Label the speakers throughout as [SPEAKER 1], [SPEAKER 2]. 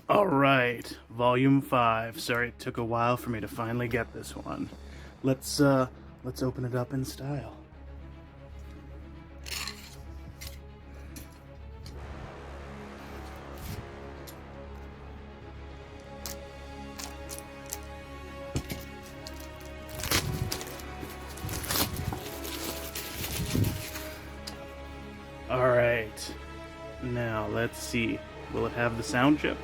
[SPEAKER 1] Alright, Volume 5. Sorry it took a while for me to finally get this one. Let's open it up in style. Alright, now let's see. Will it have the sound chip?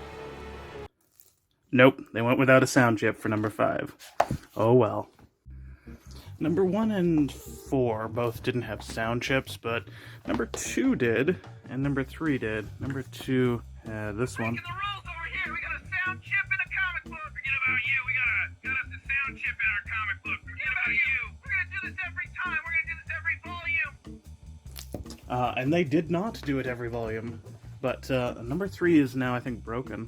[SPEAKER 1] Nope, they went without a sound chip for number 5. Oh well. Number 1 and 4 both didn't have sound chips, but number 2 did, and number 3 did. Number 2 had this one.
[SPEAKER 2] Breaking the rules over here. We got a sound chip in a comic book. Forget about you. We got us a sound chip in our comic book. Forget about you. We're gonna do this every time. We're gonna do this every volume.
[SPEAKER 1] And they did not do it every volume, but number 3 is now, I think, broken.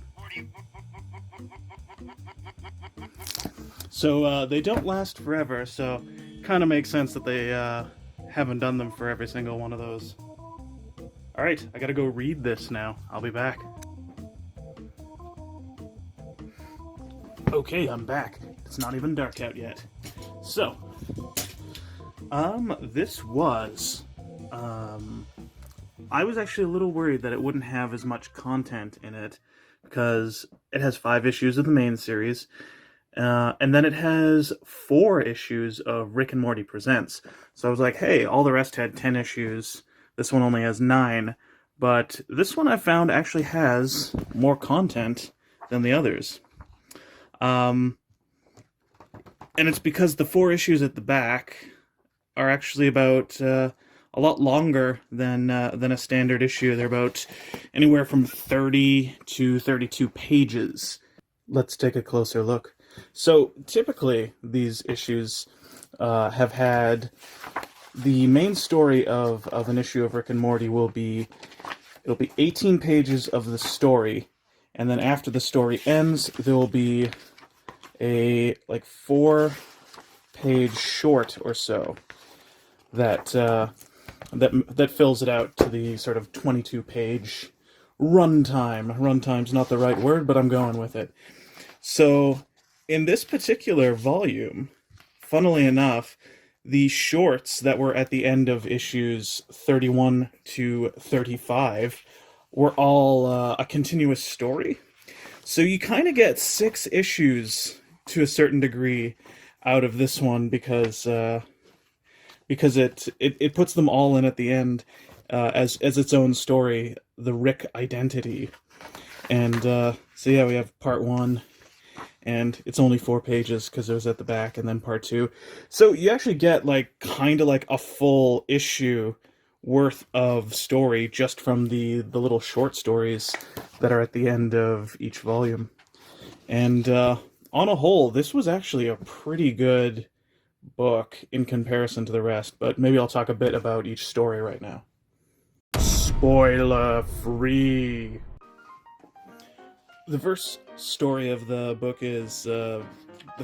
[SPEAKER 1] So they don't last forever, so kind of makes sense that they haven't done them for every single one of those. Alright, I gotta go read this now. I'll be back. Okay, I'm back. It's not even dark out yet. So, this was... I was actually a little worried that it wouldn't have as much content in it, because it has 5 issues of the main series, and then it has 4 issues of Rick and Morty Presents. So I was like, hey, all the rest had 10 issues, this one only has 9, but this one I found actually has more content than the others. And it's because the 4 issues at the back are actually about a lot longer than a standard issue. They're about anywhere from 30 to 32 pages. Let's take a closer look. So typically these issues have had the main story of an issue of Rick and Morty it'll be 18 pages of the story, and then after the story ends there will be a 4-page short or so that fills it out to the sort of 22-page runtime. Runtime's not the right word, but I'm going with it. So, in this particular volume, funnily enough, the shorts that were at the end of issues 31 to 35 were all a continuous story. So you kind of get 6 issues to a certain degree out of this one because it puts them all in at the end as its own story, the Rick identity. And so yeah, we have part 1, and it's only 4 pages because it was at the back, and then part 2. So you actually get kind of like a full issue worth of story just from the little short stories that are at the end of each volume. And on a whole, this was actually a pretty good book in comparison to the rest, but maybe I'll talk a bit about each story right now. Spoiler free. The first story of the book is the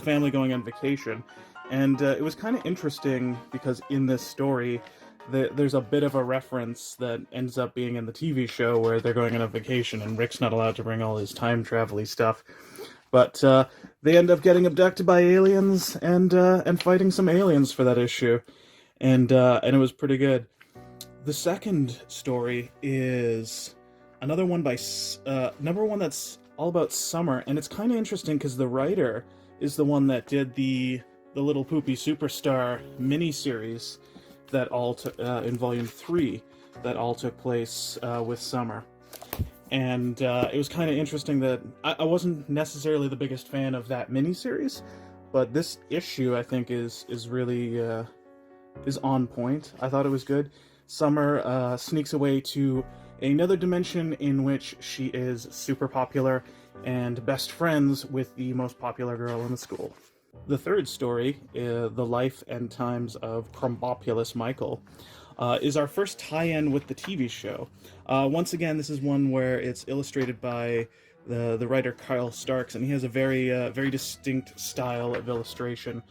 [SPEAKER 1] family going on vacation, and it was kind of interesting because in this story there's a bit of a reference that ends up being in the TV show where they're going on a vacation and Rick's not allowed to bring all his time travel-y stuff. But they end up getting abducted by aliens and fighting some aliens for that issue, and it was pretty good. The second story is another one by number one that's all about summer, and it's kind of interesting because the writer is the one that did the Little Poopy Superstar miniseries that all in Volume 3 that all took place with summer. And it was kind of interesting that I wasn't necessarily the biggest fan of that miniseries, but this issue I think is really is on point. I thought it was good. Summer sneaks away to another dimension in which she is super popular and best friends with the most popular girl in the school. The third story, The Life and Times of Crumbopulous Michael, is our first tie-in with the TV show. Once again, this is one where it's illustrated by the writer Kyle Starks, and he has a very distinct style of illustration.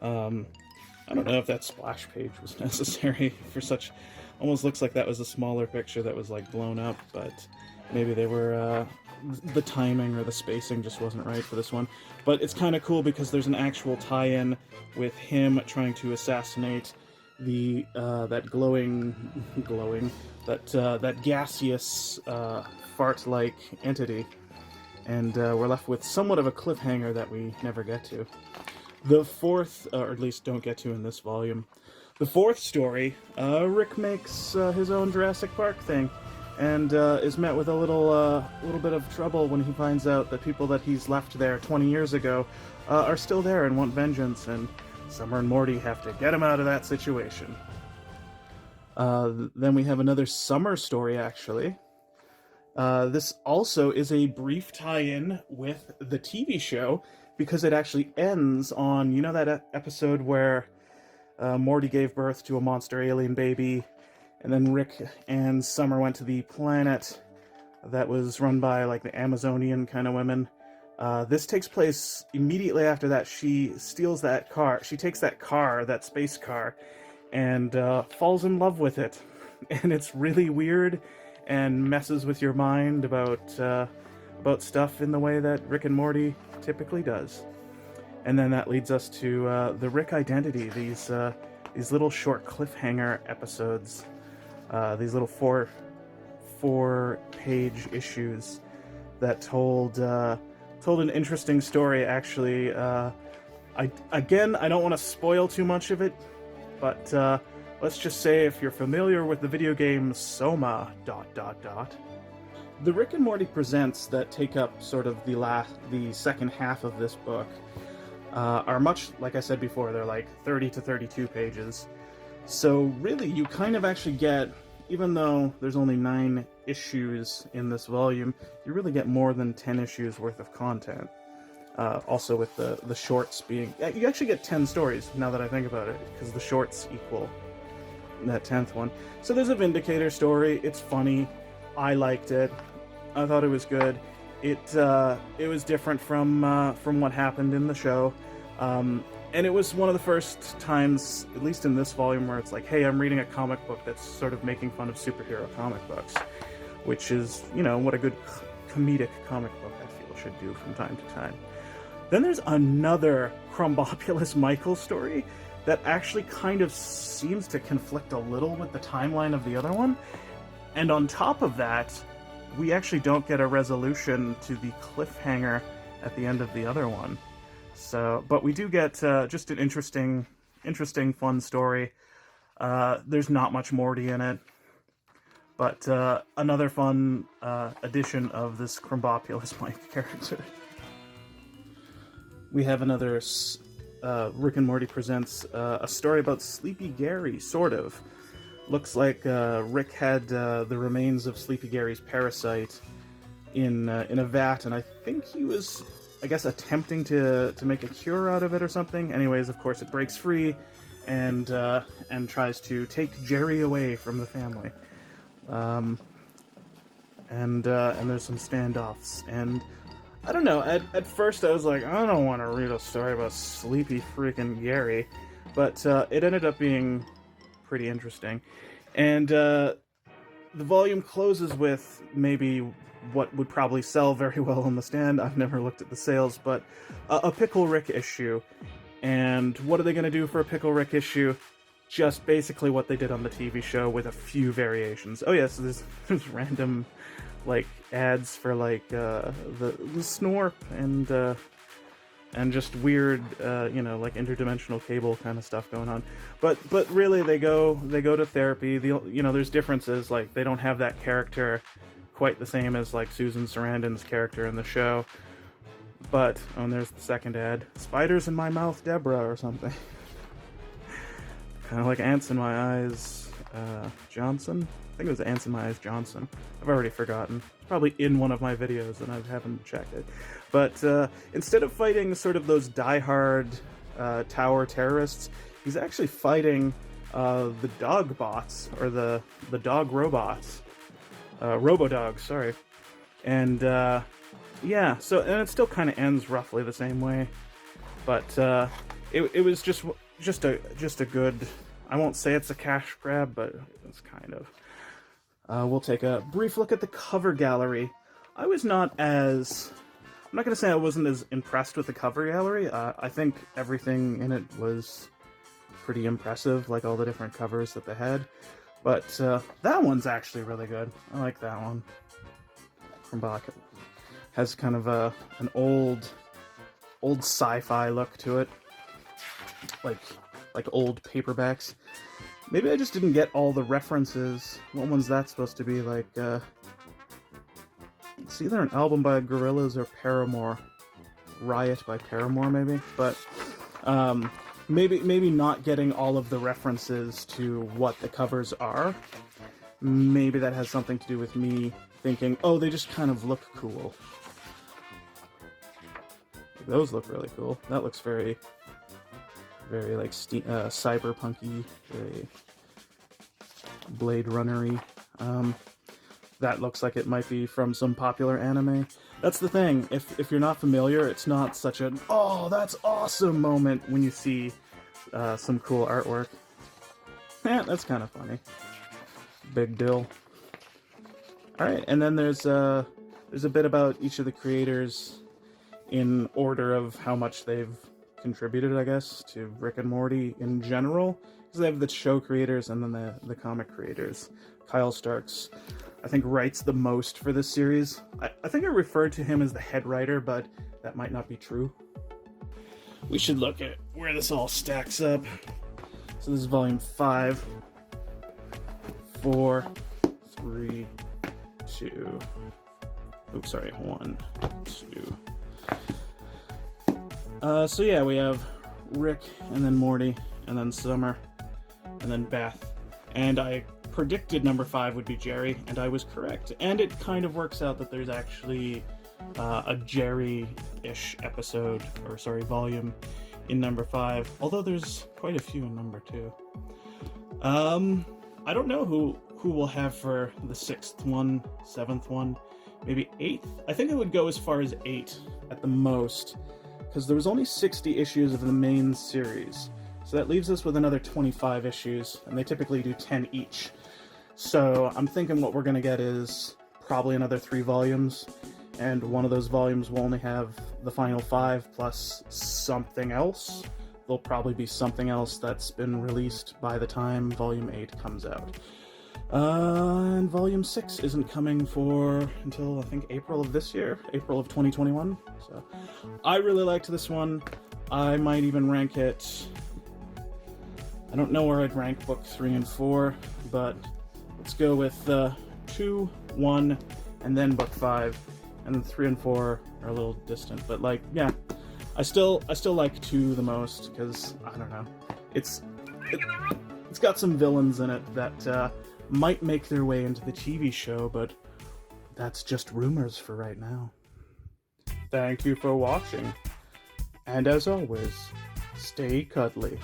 [SPEAKER 1] I don't know if that splash page was necessary for such... Almost looks like that was a smaller picture that was blown up, but maybe they were the timing or the spacing just wasn't right for this one. But it's kind of cool because there's an actual tie-in with him trying to assassinate the that that gaseous fart-like entity, and we're left with somewhat of a cliffhanger that we never get to. The fourth, or at least don't get to in this volume, the fourth story, Rick makes his own Jurassic Park thing, and is met with a little bit of trouble when he finds out that people that he's left there 20 years ago are still there and want vengeance, and Summer and Morty have to get him out of that situation. Then we have another summer story, actually. This also is a brief tie-in with the TV show, because it actually ends on, you know, that episode where Morty gave birth to a monster alien baby, and then Rick and Summer went to the planet that was run by, like, the Amazonian kind of women. This takes place immediately after that. She steals that car. She takes that car, that space car, and falls in love with it. And it's really weird and messes with your mind about stuff in the way that Rick and Morty typically does. And then that leads us to the Rick Identity, these little short cliffhanger episodes, these little four-page issues that told an interesting story, actually. I don't want to spoil too much of it, but let's just say if you're familiar with the video game Soma... The Rick and Morty presents that take up sort of the second half of this book are much, like I said before, they're like 30 to 32 pages. So really, you kind of actually get, even though there's only 9 issues in this volume, you really get more than 10 issues worth of content. Also with the shorts being... You actually get 10 stories, now that I think about it, because the shorts equal that 10th one. So there's a Vindicator story. It's funny. I liked it. I thought it was good. It was different from what happened in the show. And it was one of the first times, at least in this volume, where it's like, hey, I'm reading a comic book that's sort of making fun of superhero comic books, which is, you know, what a good comedic comic book, I feel, should do from time to time. Then there's another Crumbopulous Michael story that actually kind of seems to conflict a little with the timeline of the other one. And on top of that, we actually don't get a resolution to the cliffhanger at the end of the other one. So, but we do get just an interesting, fun story. There's not much Morty in it, but another fun addition of this Crumbopulous Mike character. We have another Rick and Morty presents a story about Sleepy Gary, sort of. Looks like Rick had the remains of Sleepy Gary's parasite in a vat, and I think he was, I guess, attempting to make a cure out of it or something. Anyways, of course, it breaks free and tries to take Jerry away from the family. And there's some standoffs. And I don't know. At first, I was like, I don't want to read a story about Sleepy freaking Gary, but it ended up being pretty interesting. And the volume closes with maybe what would probably sell very well on the stand. I've never looked at the sales, but a Pickle Rick issue. And what are they going to do for a Pickle Rick issue? Just basically what they did on the TV show with a few variations. Oh yes, yeah, so there's random like ads for like the Snorp and just weird like interdimensional cable kind of stuff going on. But really they go to therapy. There's differences, like they don't have that character quite the same as like Susan Sarandon's character in the show. But and there's the second ad. Spiders in my mouth, Deborah, or something. Kind of like Ants in My Eyes, Johnson? I think it was Ants in My Eyes Johnson. I've already forgotten. It's probably in one of my videos and I haven't checked it. But instead of fighting sort of those die-hard tower terrorists, he's actually fighting the dog bots, or the dog robots. Robo-dogs, sorry. And yeah, so, and it still kind of ends roughly the same way. But it was just a good... I won't say it's a cash grab, but it's kind of. we'll take a brief look at the cover gallery. I was not as... I'm not going to say I wasn't as impressed with the cover gallery. I think everything in it was pretty impressive, like all the different covers that they had. But that one's actually really good. I like that one. From Bach. Has kind of an old sci-fi look to it. Like old paperbacks. Maybe I just didn't get all the references. What one's that supposed to be? Like, it's either an album by Gorillaz or Paramore. Riot by Paramore, maybe? But, maybe not getting all of the references to what the covers are. Maybe that has something to do with me thinking, oh, they just kind of look cool. Those look really cool. That looks very like cyberpunky, very Blade Runner-y. That looks like it might be from some popular anime. That's the thing. If you're not familiar, it's not such an "oh, that's awesome" moment when you see some cool artwork. Yeah, that's kind of funny. Big deal. All right, and then there's a bit about each of the creators in order of how much they've contributed, I guess, to Rick and Morty in general. Because they have the show creators and then the comic creators. Kyle Starks, I think, writes the most for this series. I think I referred to him as the head writer, but that might not be true. We should look at where this all stacks up. So this is volume 5, 4, 3, 2. Oops, sorry, 1, 2. So yeah, we have Rick, and then Morty, and then Summer, and then Beth. And I predicted number 5 would be Jerry, and I was correct. And it kind of works out that there's actually a Jerry-ish episode, or sorry, volume in number 5. Although there's quite a few in number 2. I don't know who we'll have for the 6th one, 7th one, maybe 8th? I think it would go as far as 8 at the most. Because there was only 60 issues of the main series. So that leaves us with another 25 issues, and they typically do 10 each. So I'm thinking what we're going to get is probably another 3 volumes, and one of those volumes will only have the final 5 plus something else. There'll probably be something else that's been released by the time Volume 8 comes out. And Volume 6 isn't coming until, I think, April of this year, April of 2021. So, I really liked this one. I might even rank it... I don't know where I'd rank book 3 and 4, but let's go with 2, 1, and then book 5. And then 3 and 4 are a little distant, but like, yeah. I still like 2 the most, because, I don't know. It's got some villains in it that, might make their way into the TV show, but that's just rumors for right now. Thank you for watching, and as always, stay cuddly.